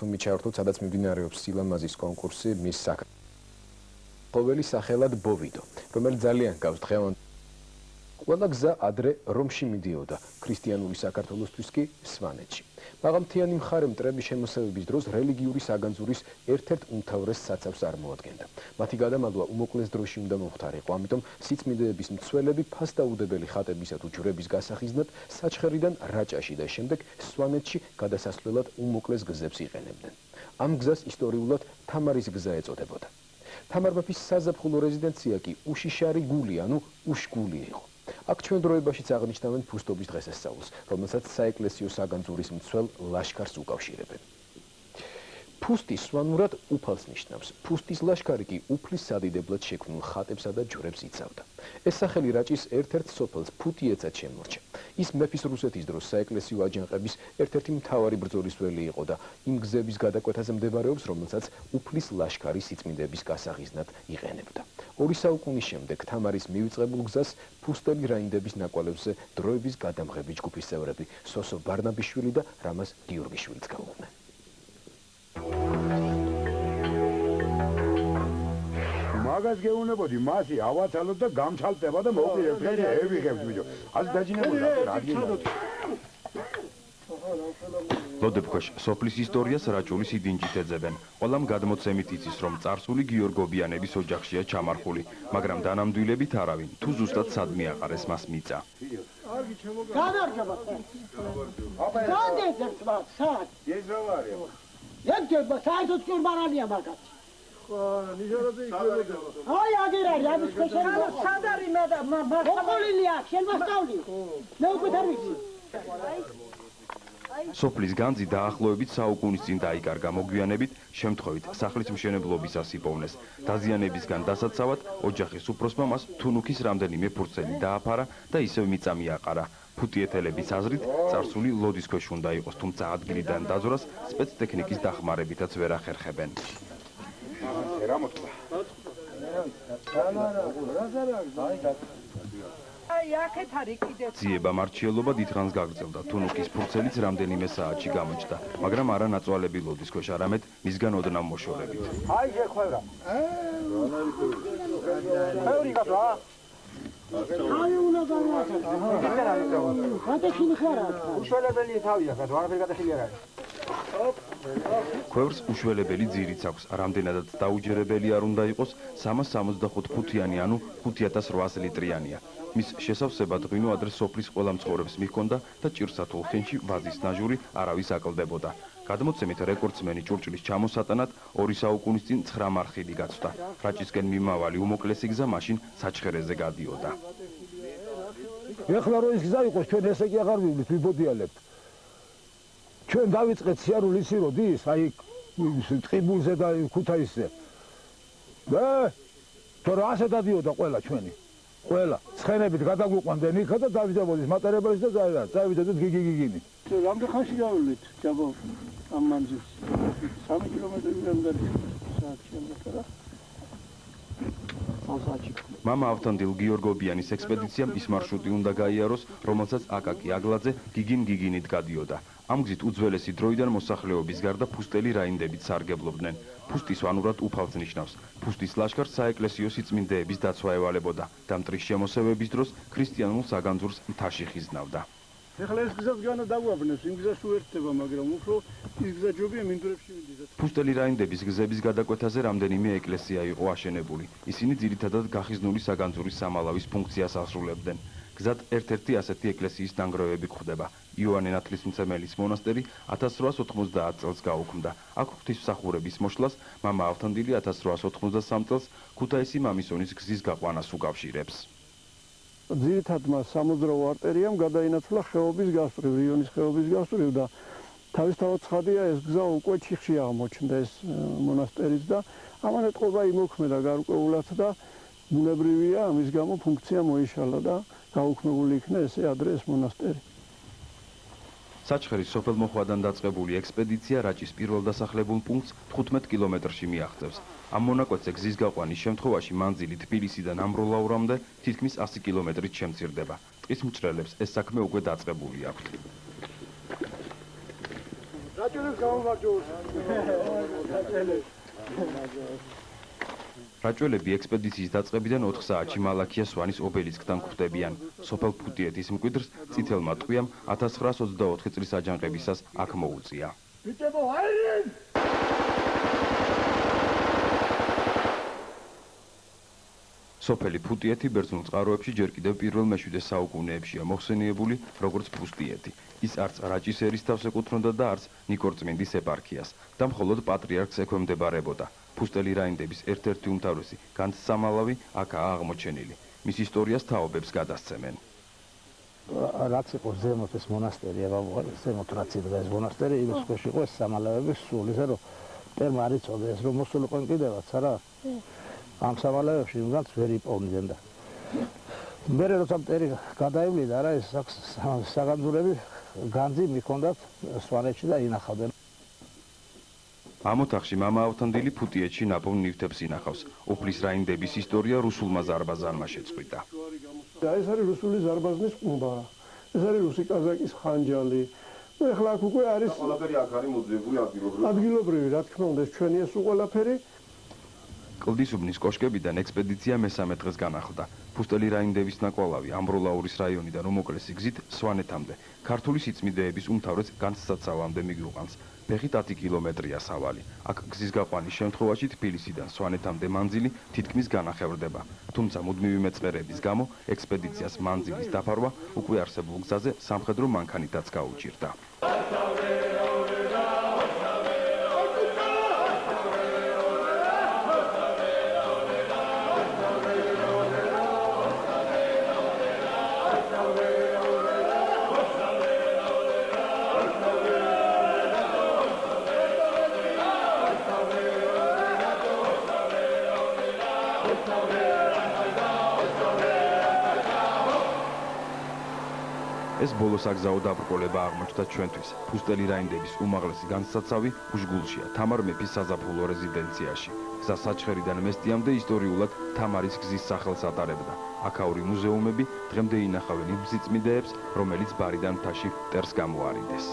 ბათუმი ჩაერთოთ, სადაც მიმდინარეობს სილამაზის კონკურსი მის საქართველოს სახელად ბოვიდო, რომელიც ძალიან გავს დღევანდელ ყველა გზა ადრე რომში მიდიოდა, ქრისტიანული საქართველოსთვის კი სვანეთში. მაღალმთიანი მხარე მტრების შემოსევების დროს რელიგიური საგანძურის ერთ-ერთ უმთავრეს საცავს წარმოადგენდა. მათი გადამალვა უმოკლეს დროში უნდა მომხდარიყო, ამიტომ სიწმინდეების მცველები ფასდაუდებელი ხატებისა თუ ჯვრების გასახიზნად საჩხერიდან რაჭაში და შემდეგ სვანეთში გადასასვლელად უმოკლეს გზებს იყენებდნენ. ამ გზას ისტორიულად თამარის გზა ეწოდებოდა. თამარ მეფის საზაფხულო რეზიდენცია კი უშიშარი გული, ანუ უშგული იყო. აქ ჩვენ დროებაშიც აღნიშნავენ ფუსტობის დღესასწაულს, რომელსაც საეკლესიო საგანძურის მცველ ლაშქარს უკავშირებენ. ფუსტი სვანურად უფალს ნიშნავს. ფუსტის ლაშქარი კი უფლის სადიდებლად შექმნილ ხატებსა და ჯვრებს იცავდა. ეს სახელი რაჭის ერთ-ერთ სოფელს ფუთიეცად შემორჩა. ის მეფის რუსეთის დროს საეკლესიო აჯანყების ერთ-ერთი მთავარი ბრძოლის ველი იყო და იმ გზების გადაკვეთაზე მდებარეობს, რომელსაც უფლის ლაშქარი სიწმინდეების გასაღიზნად იყენებდა. 2 საუკუნის შემდეგ თამარის მივიწყებულ გზას ფუსტელი რაინდების ნაკვალევზე დროების გადამღები ჯგუფის წევრები სოსო ბარნაბიშვილი და რამაზ გიორგიშვილიც გაუყვნენ. მაგას გეუნებოდი, მასი ავაცალოთ და გამჩალდება და მოვყირებთ, ევიღებთ ბიჭო. ასე დაჯინებული რა გინდა. ლოდებქვეშ სოფლის ისტორიას რაჭულის იდინჯით ეძებენ. ყველამ გადმოცემით იცის, რომ წარსული გიორგობიანების ოჯახშია ჩამარხული, მაგრამ დანამდვილებით არავინ თუ ზუსტად სადმე აყარეს მას მიწა. სოფლის განძი დაახლოებით საუკუნის წინ დაიკარგა, მოგვიანებით შემთხვევით სახლის მშენებლობისას იპოვნეს. დაზიანებისგან დასაცავად ოჯახის უფროსმა მას თუნუქის რამდენიმე ფურცელი დააფარა და ისევ მიწა მიაყარა. ფუტიეთელების აზრით წარსული ლოდის ქვეშ უნდა იყოს, თუმცა ადგილიდან დაძვრას სპეცტექნიკის დახმარებითაც ვერ ახერხებენ. ძიება მარჩიელობა დიდხანს გაგრძელდა, თუნუქის ფურცელიც რამდენიმე საათში გამოჩნდა, მაგრამ არა ნაწვალები ლოდის ქვეშ, არამედ მისგან ოდნავ მოშორებით. ქვევრს უშველებელი ძირიც აქვს, რამდენადაც დაუჯერებელი არ უნდა იყოს, 365 ფუთიანი, ანუ 5800 ლიტრიანია. მის შესავსებად ღვინო ადრე სოფლის ყველა მცხოვრებს მიჰქონდა და ჭირსათულ ხენში ვაზის ნაჟური არავის აკლდებოდა. გადმოცემით რეკორდსმენი ჭურჭლის ჩამოსატანად 2 საუკუნის წინ 9 მარხილი გაცვდა. რაჭისკენ მიმავალი უმოკლესი გზა მაშინ საჩხერეზე გადიოდა. ეხლა რო ის გზა იყოს, ჩვენ ესე კი აღარ ვიბოდიალებთ. ჩვენ დავიწყეთ სიარული ისი როდის, აი ტყიბულზე და ქუთაისზე. თორე ასე დადიოდა ყველა ჩვენი. ყველა ცხენებით გადაგვიყვანდნენ იქა და დავიძებოდით მატარებელს და წავიდოდით გიგიგიგინი. რამდენ ხანში გავივლით ჯაბო ამ მანძილს? 3 კილომეტრები რამდენი საათი შემდგარა? მამა ავთანდილ გიორგობიანის ექსპედიციამ ის მარშრუტი უნდა გაიაროს, რომელსაც აკაკი აგლაძე გიგინ-გიგინით გადიოდა. ამ გზით უძველესი დროიდან მოსახლეობის გარდა ფუსტელი რაინდებით სარგებლობდნენ. ფუსტი სვანურად უფალს ნიშნავს. ფუსტის ლაშქარს საეკლესიო სიწმინდეების დაცვა ევალებოდა და მტრის შემოსევების დროს ქრისტიანულ საგანძურს მთაში ხიზნავდა. ეხლა ეს გზაც განა დაგვაბნევს, იმ გზას უერთდება, მაგრამ უფრო ის გზა ჯობია მინდვრებში მიდიდეს. ფუსტელი რაინდების გზების გადაკვეთაზე რამდენიმე ეკლესია იყო აშენებული. ისინი ძირითადად გახიზნული საგანძურის სამალავის ფუნქციას ასრულებდნენ. გზად ერთ-ერთი ასეთი ეკლესიის ნანგრევები გვხვდება. იოანე ნათლისმცემელის მონასტერი 1890 წელს გაუქმდა. აქ ღვთისმსახურების მოშლას მამა ავთანდილი 1893 წელს ქუთაისი მამისონის გზის გაყვანას უკავშირებს. ძირითადად მას სამოძრაო არტერიამ გადაინაცვლა ხეობის გასწვრივ, რიონის ხეობის გასწვრივ და თავისთავად ცხადია ეს გზა უკვე ჩიხში აღმოჩნდა ეს მონასტერიც და ამან ეთყობა იმოქმედა გარკვეულად და ბუნებრივია ამის გამო ფუნქცია მოიშალა და გაუქმებული იქნა ესე ადრე ეს მონასტერი. საჩხერის სოფელმოხვადან დაწყებული ექსპედიცია რაჭის პირველ დასახლებულ პუნქტს 15 კილომეტრში მიაღწევს. ამ მონაკვეთზე გზის გაყვანის შემთხვევაში მანძილი თბილისიდან ამბროლაურამდე თითქმის 100 კილომეტრით შემცირდება. ტყის მჭრელებს ეს საქმე უკვე დაწყებული აქვთ. რაჭველები ექსპედიციის დაწყებიდან 4 საათში მალაქია სვანის ობელისკთან გვხვდებიან. სოფელ ფუტიეთის მკვიდრს წითელმა ტყვიამ 1924 წლის აჯანყებისას აქ მოუწია. სოფელი ფუტიეთი ბერძნულ წყაროებში ჯერ კიდევ პირველ მეშვიდე საუკუნეებშია მოხსენიებული როგორც ფუსტიეთი. ის არც რაჭის ერისთავს ეკუთვნოდა და არც ნიკორწმინდის ეპარქიას და მხოლოდ პატრიარქს ექვემდებარებოდა. ფუსტელი რაინდების ერთ-ერთი უმთავრესი განძსამალავი აქაა აღმოჩენილი. მის ისტორიას თაობებს გადასცემენ. რაც იყო ზემოთ ეს მონასტერი, ზემოთ რაც იდგა ეს მონასტერი, იმის ქვეშ იყო ეს სამალავების სული, ისე რომ ტერმა არ იცოდა ეს რომ მოსულიყვნენ კიდევაც, არა? ამ სამალავებში იმდანაც ვერ იპოვნდნენ და მერე როცა მტერი გადაივლიდა, რა ეს საგანძურები განძი მიქონდათ სვანეთში და ინახავდნენ. ამ ოთახში მამა ავთანდილი ფუტიეთში ნაპოვნ ნივთებს ინახავს. უფლის რაინდების ისტორია რუსულმა ზარბაზანმა შეწყვიტა. ეს არის რუსული ზარბაზნის ყუმბა. ეს არის რუსი კაზაკის ხანჯალი. ნუ ეხლა აქ უკვე არის ყველაფერი აქ არის მოძიებული ადგილობრივი. ადგილობრივი, რა თქმა უნდა, ეს ჩვენია სულ ყველაფერი. კლდისუბნის კოშკებიდან ექსპედიცია მესამე დღეს განახლდა. ფუსტელი რაინდების ნაკვალავი ამბროლაურის რაიონიდან უმოკლესი გზით სვანეთამდე, ქართული სიწმიდეების უმთავრეს განძსაცავამდე მიგვიყვანს. ფეხით 10 კილომეტრია სავალი. აქ გზის გაყვანის შემთხვევაში თბილისიდან სვანეთამდე მანძილი თითქმის განახევრდება. თუმცა მუდმივი მეწყერების გამო ექსპედიციას მანძილის დაფარვა უკვე არსებულ გზაზე სამხედრო მანქანითაც გაუჭირდა. ეს ბოლო საგზაო დაბრკოლება აღმოჩნდა ჩვენთვის. ფუსტელი რაინდების უმაღლესი განსაცავი უშგულშია, თამარ მეფის საზაფხულო რეზიდენციაში. გზა საჩხერიდან მესტიამდე ისტორიულად თამარის გზის სახელს ატარებდა. აქაური მუზეუმები დღემდე ინახავენ იმ სიწმიდეებს, რომელიც ბარიდან მთაში მტერს გამოარიდეს.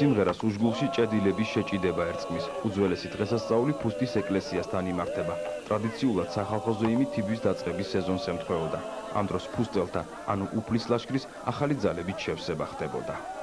სიმღერას უშგულში ჭედილების შეჭიდება ერწყმის. უძველესი დღესასწაული ფუსტის ეკლესიასთან იმართება. ტრადიციულად სახალხო ზეიმი თიბვის დაწყების სეზონს ემთხვეოდა. ამ დროს ფუსტელთა, ანუ უფლის ლაშქრის ახალი ძალებით შევსება ხდებოდა.